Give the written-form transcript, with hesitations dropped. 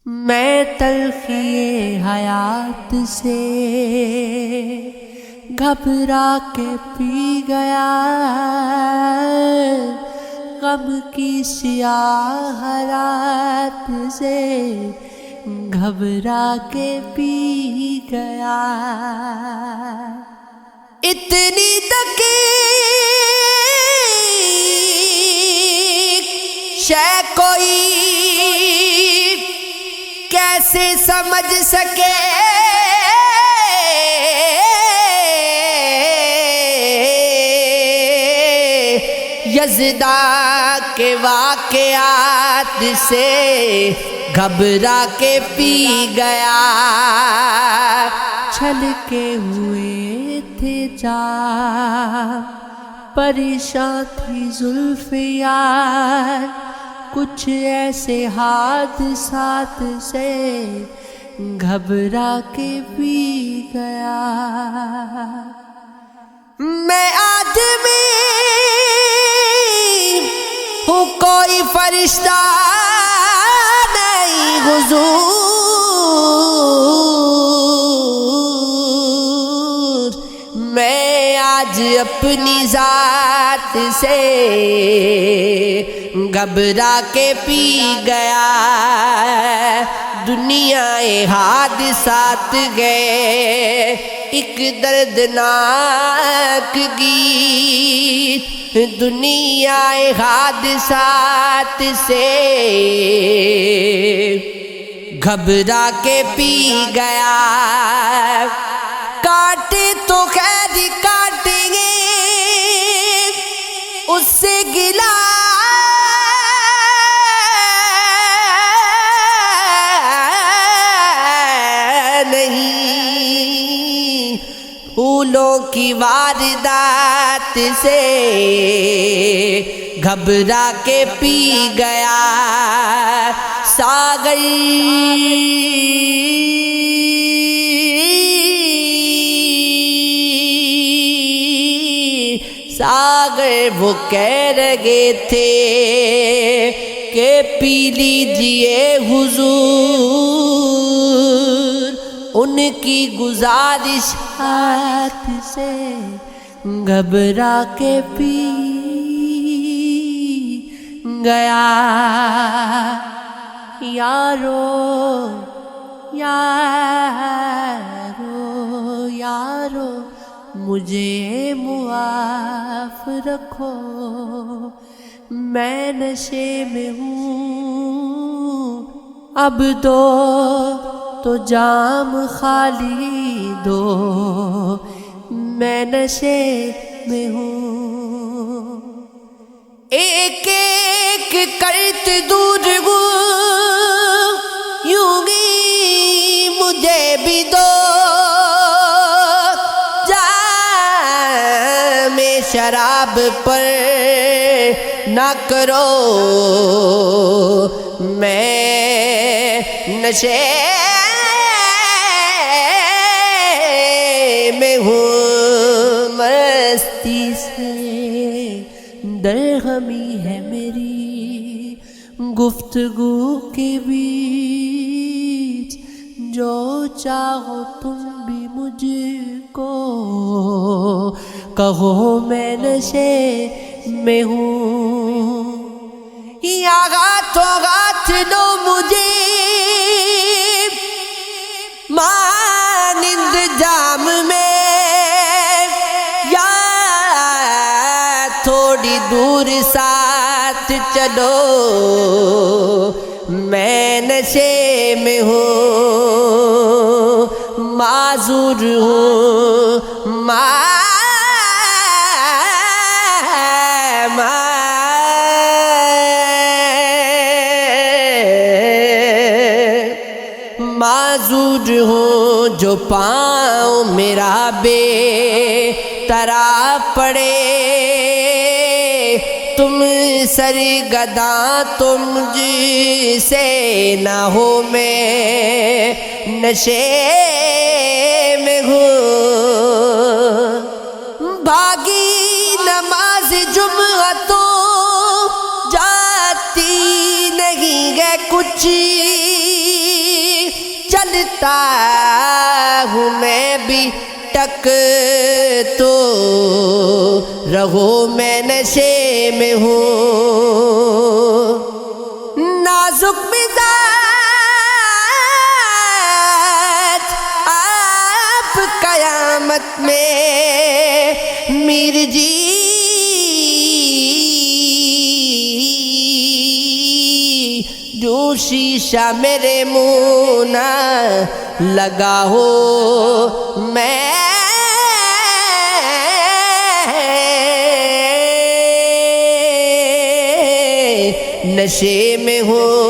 میں تلخی حیات سے گھبرا کے پی گیا، غم کی سیاہ رات سے گھبرا کے پی گیا۔ اتنی دقیق شے کوئی کیسے سمجھ سکے، یزداں کے واقعات سے گھبرا کے پی گیا۔ چھلکے ہوئے تھے جام، پریشان تھی زلف یار، کچھ ایسے حادثات سے گھبرا کے پی گیا۔ میں آدمی ہوں کوئی فرشتہ نہیں حضور، میں آج اپنی ذات سے گھبرا کے پی گیا۔ دنیا حادثات گئے ایک دردناک گیت، دنیا حادثات سے گھبرا کے پی گیا۔ کاٹے تو خیر کاٹیں گے، اس سے گلا نہیں، پھولوں کی واردات سے گھبرا کے پی گیا۔ ساغر وہ کہہ رہے تھے کہ پی لیجئے حضور، ان کی گزارشات سے گھبرا کے پی گیا۔ یارو یارو یارو مجھے معاف رکھو، میں نشے میں ہوں، اب دو تو جام خالی دو، میں نشے میں ہوں۔ ایک ایک کرتے دور ہوں، یوں گی مجھے بھی دو، شراب پر نہ کرو، میں نشے میں ہوں، مستی سے درہمی ہے میری گفتگو کے بیچ، جو چاہو تم بھی مجھ کو کہو، میں نشے میں ہوں۔ یا ہاتھوں ہاتھ دو مجھے مانند جام میں، یا تھوڑی دور ساتھ چلو، میں نشے میں ہوں، معذور ہوں، معذور ہوں، جو پاؤں میرا بے طرح پڑے، تم سرگرداں تو مجھ سے نہ ہو، میں نشے میں ہوں۔ بھاگی نماز جمعہ تو جاتی نہیں ہے کچھ، چلتا ہوں میں بھی ٹک تو رہو میں نشے میں ہوں، نازک مزاج آپ قیامت میں میر جی جو شیشہ میرے منہ نہ لگا ہو میں نشے میں ہوں۔